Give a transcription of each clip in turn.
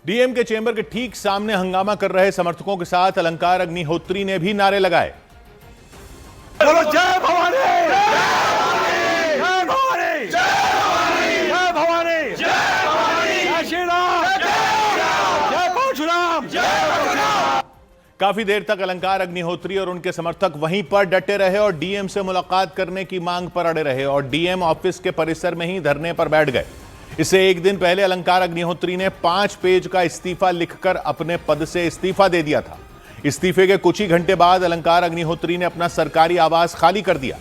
DM के chamber के ठीक सामने हंगामा कर रहे समर्थकों के साथ अलंकार अग्निहोत्री ने भी नारे लगाए। बोलो जय भवानी, जय भवानी, जय भवानी, जय श्री राम, जय परशुराम। काफी देर तक अलंकार अग्निहोत्री और उनके समर्थक वहीं पर डटे रहे और डीएम से मुलाकात करने की मांग पर अड़े रहे और डीएम ऑफिस के परिसर में ही धरने पर बैठ गए। इससे एक दिन पहले अलंकार अग्निहोत्री ने 5 पेज का इस्तीफा लिखकर अपने पद से इस्तीफा दे दिया था। इस्तीफे के कुछ ही घंटे बाद अलंकार अग्निहोत्री ने अपना सरकारी आवास खाली कर दिया।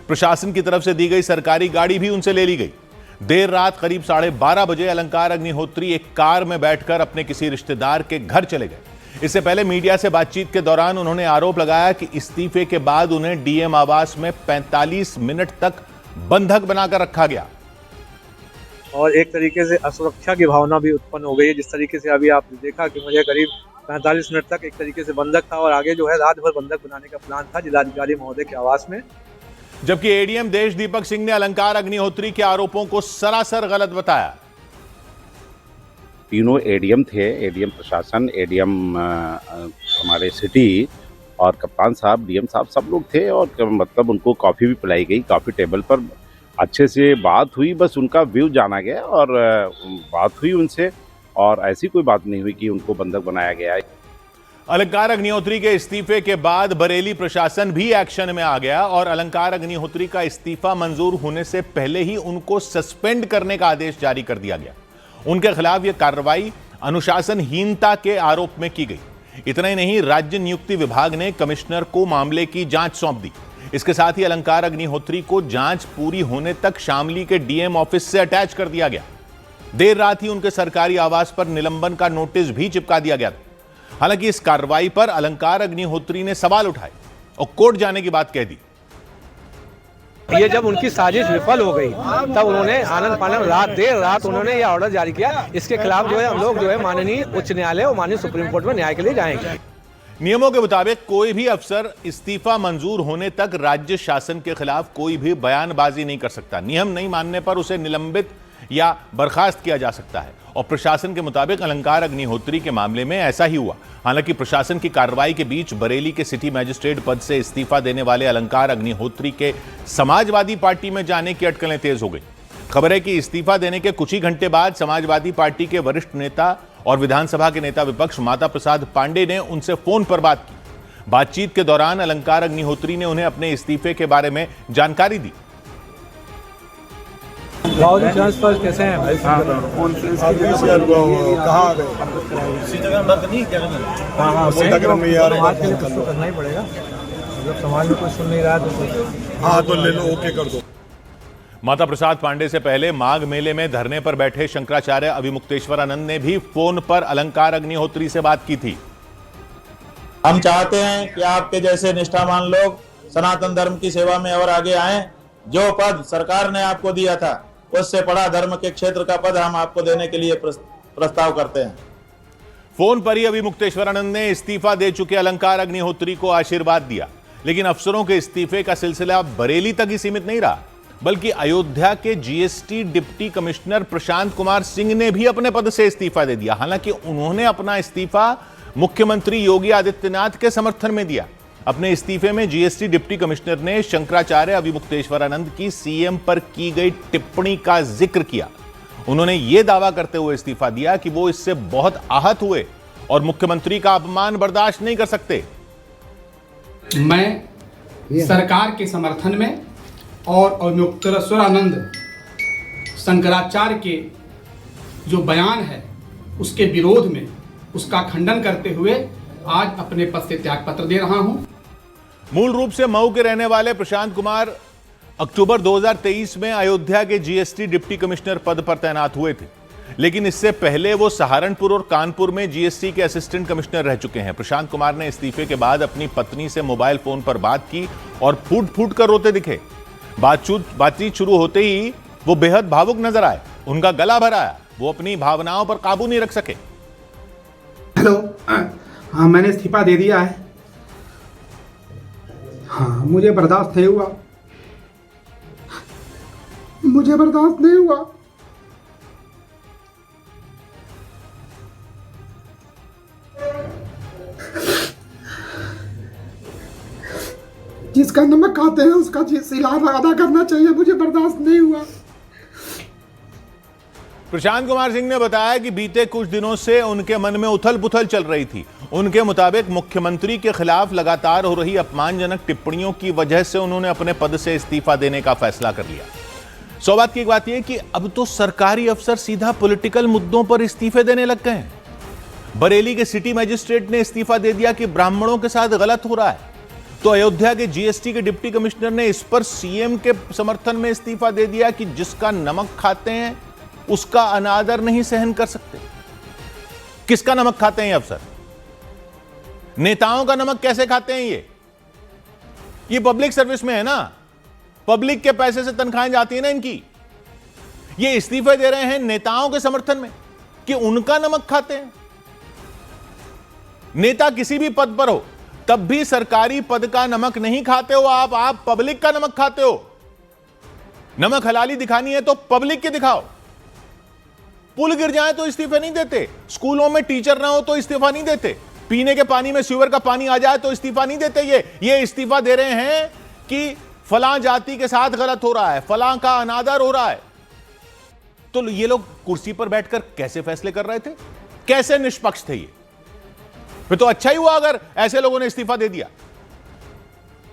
प्रशासन की तरफ से दी गई सरकारी गाड़ी भी उनसे ले ली गई। देर रात करीब 12:30 बजे अलंकार अग्निहोत्री एक कार में बैठकर अपने किसी रिश्तेदार के घर चले गए। इससे पहले मीडिया से बातचीत के दौरान उन्होंने आरोप लगाया कि इस्तीफे के बाद उन्हें डीएम आवास में 45 मिनट तक बंधक बनाकर रखा गया और एक तरीके से असुरक्षा की भावना भी उत्पन्न हो गई है। जिस तरीके से अभी आपने देखा कि मुझे करीब 45 मिनट तक एक तरीके से बंधक था और आगे जो है रात भर बंधक बनाने का प्लान था जिलाधिकारी महोदय के आवास में। जबकि एडीएम देश दीपक सिंह ने अलंकार अग्निहोत्री के आरोपों को सरासर गलत बताया। तीनों एडीएम थे, एडीएम प्रशासन, एडीएम हमारे सिटी और कप्तान साहब, डीएम साहब, सब लोग थे और मतलब उनको कॉफ़ी भी पिलाई गई। कॉफ़ी टेबल पर अच्छे से बात हुई, बस उनका व्यू जाना गया और बात हुई उनसे और ऐसी कोई बात नहीं हुई कि उनको बंधक बनाया गया है। अलंकार अग्निहोत्री के इस्तीफे के बाद बरेली प्रशासन भी एक्शन में आ गया और अलंकार अग्निहोत्री का इस्तीफा मंजूर होने से पहले ही उनको सस्पेंड करने का आदेश जारी कर दिया गया। उनके खिलाफ यह कार्रवाई अनुशासनहीनता के आरोप में की गई। इतना ही नहीं, राज्य नियुक्ति विभाग ने कमिश्नर को मामले की जांच सौंप दी। इसके साथ ही अलंकार अग्निहोत्री को जांच पूरी होने तक शामली के डीएम ऑफिस से अटैच कर दिया गया। देर रात ही उनके सरकारी आवास पर निलंबन का नोटिस भी चिपका दिया गया था। हालांकि इस कार्रवाई पर अलंकार अग्निहोत्री ने सवाल उठाए और कोर्ट जाने की बात कह दी। ये जब उनकी साजिश विफल हो गई तब उन्होंने आनंद फानन देर रात उन्होंने यह ऑर्डर जारी किया। इसके खिलाफ जो है हम लोग जो है माननीय उच्च न्यायालय और माननीय सुप्रीम कोर्ट में न्याय के लिए जाएंगे। नियमों के मुताबिक कोई भी अफसर इस्तीफा मंजूर होने तक राज्य शासन के खिलाफ कोई भी बयानबाजी नहीं कर सकता। नियम नहीं मानने पर उसे निलंबित या बर्खास्त किया जा सकता है और प्रशासन के मुताबिक अलंकार अग्निहोत्री के मामले में ऐसा ही हुआ। हालांकि प्रशासन की कार्रवाई के बीच बरेली के सिटी मजिस्ट्रेट पद से इस्तीफा देने वाले अलंकार अग्निहोत्री के समाजवादी पार्टी में जाने की अटकलें तेज हो गई। खबर है कि इस्तीफा देने के कुछ ही घंटे बाद समाजवादी पार्टी के वरिष्ठ नेता और विधानसभा के नेता विपक्ष माता प्रसाद पांडे ने उनसे फोन पर बात की। बातचीत के दौरान अलंकार अग्निहोत्री ने उन्हें अपने इस्तीफे के बारे में जानकारी दी। ट्रांसफर कैसे हैं भाई? करना ही पड़ेगा, मतलब समाज में कोई सुन नहीं रहा तो ले लो, ओके कर दो। माता प्रसाद पांडे से पहले माघ मेले में धरने पर बैठे शंकराचार्य अभिमुक्तेश्वरानंद ने भी फोन पर अलंकार अग्निहोत्री से बात की थी। हम चाहते हैं कि आपके जैसे निष्ठावान लोग सनातन धर्म की सेवा में और आगे आएं। जो पद सरकार ने आपको दिया था उससे बड़ा धर्म के क्षेत्र का पद हम आपको देने के लिए प्रस्ताव करते हैं। फोन पर ही अभिमुक्तेश्वरानंद ने इस्तीफा दे चुके अलंकार अग्निहोत्री को आशीर्वाद दिया। लेकिन अफसरों के इस्तीफे का सिलसिला बरेली तक ही सीमित नहीं रहा, बल्कि अयोध्या के GST deputy commissioner Prashant Kumar Singh ने भी अपने पद से इस्तीफा दे दिया। हालांकि उन्होंने अपना इस्तीफा मुख्यमंत्री योगी आदित्यनाथ के समर्थन में दिया। अपने इस्तीफे में जीएसटी डिप्टी कमिश्नर ने शंकराचार्य अभिमुक्तेश्वरानंद की सीएम पर की गई टिप्पणी का जिक्र किया। उन्होंने यह दावा करते हुए इस्तीफा दिया कि वो इससे बहुत आहत हुए और मुख्यमंत्री का अपमान बर्दाश्त नहीं कर सकते। मैं सरकार के समर्थन में और अभिमुक्तेश्वरानंद शंकराचार्य के जो बयान है उसके विरोध में उसका खंडन करते हुए आज अपने पद से त्यागपत्र दे रहा हूं। मूल रूप से मऊ के रहने वाले प्रशांत कुमार अक्टूबर 2023 में अयोध्या के जीएसटी डिप्टी कमिश्नर पद पर तैनात हुए थे, लेकिन इससे पहले वो सहारनपुर और कानपुर में जीएसटी के असिस्टेंट कमिश्नर रह चुके हैं। प्रशांत कुमार ने इस्तीफे के बाद अपनी पत्नी से मोबाइल फोन पर बात की और फूट फूट कर रोते दिखे। बातचीत शुरू होते ही वो बेहद भावुक नजर आए। उनका गला भर आया। वो अपनी भावनाओं पर काबू नहीं रख सके। हेलो, हाँ मैंने इस्तीफा दे दिया है। हाँ मुझे बर्दाश्त नहीं हुआ, मुझे बर्दाश्त नहीं हुआ। जिसका नमक खाते हैं उसका सिला अदा करना चाहिए, मुझे बर्दाश्त नहीं हुआ। प्रशांत कुमार सिंह ने बताया कि बीते कुछ दिनों से उनके मन में उथल पुथल चल रही थी। उनके मुताबिक मुख्यमंत्री के खिलाफ लगातार हो रही अपमानजनक टिप्पणियों की वजह से उन्होंने अपने पद से इस्तीफा देने का फैसला कर लिया। सौभाग्य की एक बात यह कि अब तो सरकारी अफसर सीधा पॉलिटिकल मुद्दों पर इस्तीफे देने लग गए हैं। बरेली के सिटी मजिस्ट्रेट ने इस्तीफा दे दिया कि ब्राह्मणों के साथ गलत हो रहा है, तो अयोध्या के जीएसटी के डिप्टी कमिश्नर ने इस पर सीएम के समर्थन में इस्तीफा दे दिया कि जिसका नमक खाते हैं उसका अनादर नहीं सहन कर सकते। किसका नमक खाते हैं ये अफसर? नेताओं का नमक कैसे खाते हैं ये पब्लिक सर्विस में है ना, पब्लिक के पैसे से तनख्वाहें जाती है ना इनकी। ये इस्तीफे दे रहे हैं नेताओं के समर्थन में कि उनका नमक खाते हैं। नेता किसी भी पद पर हो तब भी सरकारी पद का नमक नहीं खाते हो आप पब्लिक का नमक खाते हो। नमक हलाली दिखानी है तो पब्लिक की दिखाओ। पुल गिर जाए तो इस्तीफे नहीं देते, स्कूलों में टीचर ना हो तो इस्तीफा नहीं देते, पीने के पानी में सीवर का पानी आ जाए तो इस्तीफा नहीं देते। ये इस्तीफा दे रहे हैं कि फलां जाति के साथ गलत हो रहा है, फलां का अनादर हो रहा है। तो ये लोग कुर्सी पर बैठकर कैसे फैसले कर रहे थे, कैसे निष्पक्ष थे ये? फिर तो अच्छा ही हुआ अगर ऐसे लोगों ने इस्तीफा दे दिया।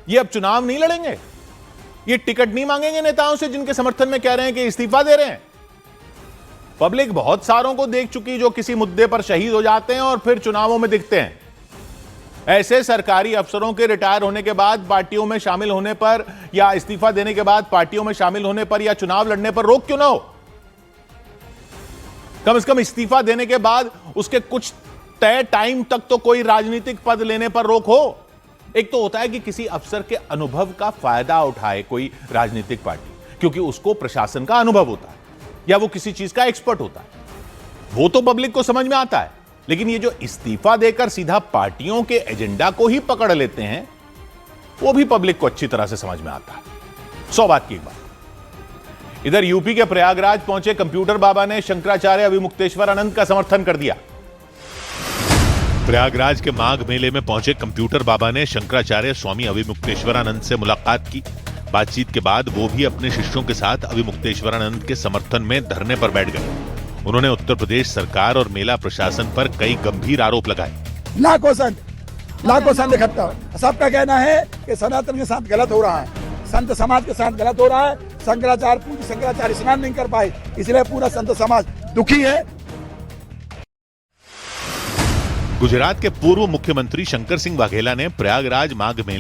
ये अब चुनाव नहीं लड़ेंगे, ये टिकट नहीं मांगेंगे नेताओं से जिनके समर्थन में कह रहे हैं कि इस्तीफा दे रहे हैं। पब्लिक बहुत सारों को देख चुकी जो किसी मुद्दे पर शहीद हो जाते हैं और फिर चुनावों में दिखते हैं। ऐसे सरकारी अफसरों के रिटायर होने के बाद पार्टियों में शामिल होने पर या इस्तीफा देने के बाद पार्टियों में शामिल होने पर या चुनाव लड़ने पर रोक क्यों ना हो? कम से कम इस्तीफा देने के बाद उसके कुछ तय टाइम तक तो कोई राजनीतिक पद लेने पर रोक हो। एक तो होता है कि किसी अफसर के अनुभव का फायदा उठाए कोई राजनीतिक पार्टी, क्योंकि उसको प्रशासन का अनुभव होता है या वो किसी चीज का एक्सपर्ट होता है, वो तो पब्लिक को समझ में आता है। लेकिन ये जो इस्तीफा देकर सीधा पार्टियों के एजेंडा को ही पकड़ लेते हैं, वो भी पब्लिक को अच्छी तरह से समझ में आता है। 100 बात की एक बात। इधर यूपी के प्रयागराज पहुंचे कंप्यूटर बाबा ने शंकराचार्य अभिमुक्तेश्वरानंद का समर्थन कर दिया। प्रयागराज के माघ मेले में पहुंचे कंप्यूटर बाबा ने शंकराचार्य स्वामी अभिमुक्तेश्वरानंद से मुलाकात की। बातचीत के बाद वो भी अपने शिष्यों के साथ अभिमुक्तेश्वरानंद के समर्थन में धरने पर बैठ गए। उन्होंने उत्तर प्रदेश सरकार और मेला प्रशासन पर कई गंभीर आरोप लगाए। लाखों संत इकट्ठा, सबका कहना है कि सनातन के साथ गलत हो रहा है, संत समाज के साथ गलत हो रहा है। शंकराचार्य स्नान नहीं कर पाए, इसलिए पूरा संत समाज दुखी है। गुजरात के पूर्व मुख्यमंत्री शंकर सिंह वाघेला ने प्रयागराज माघ मेले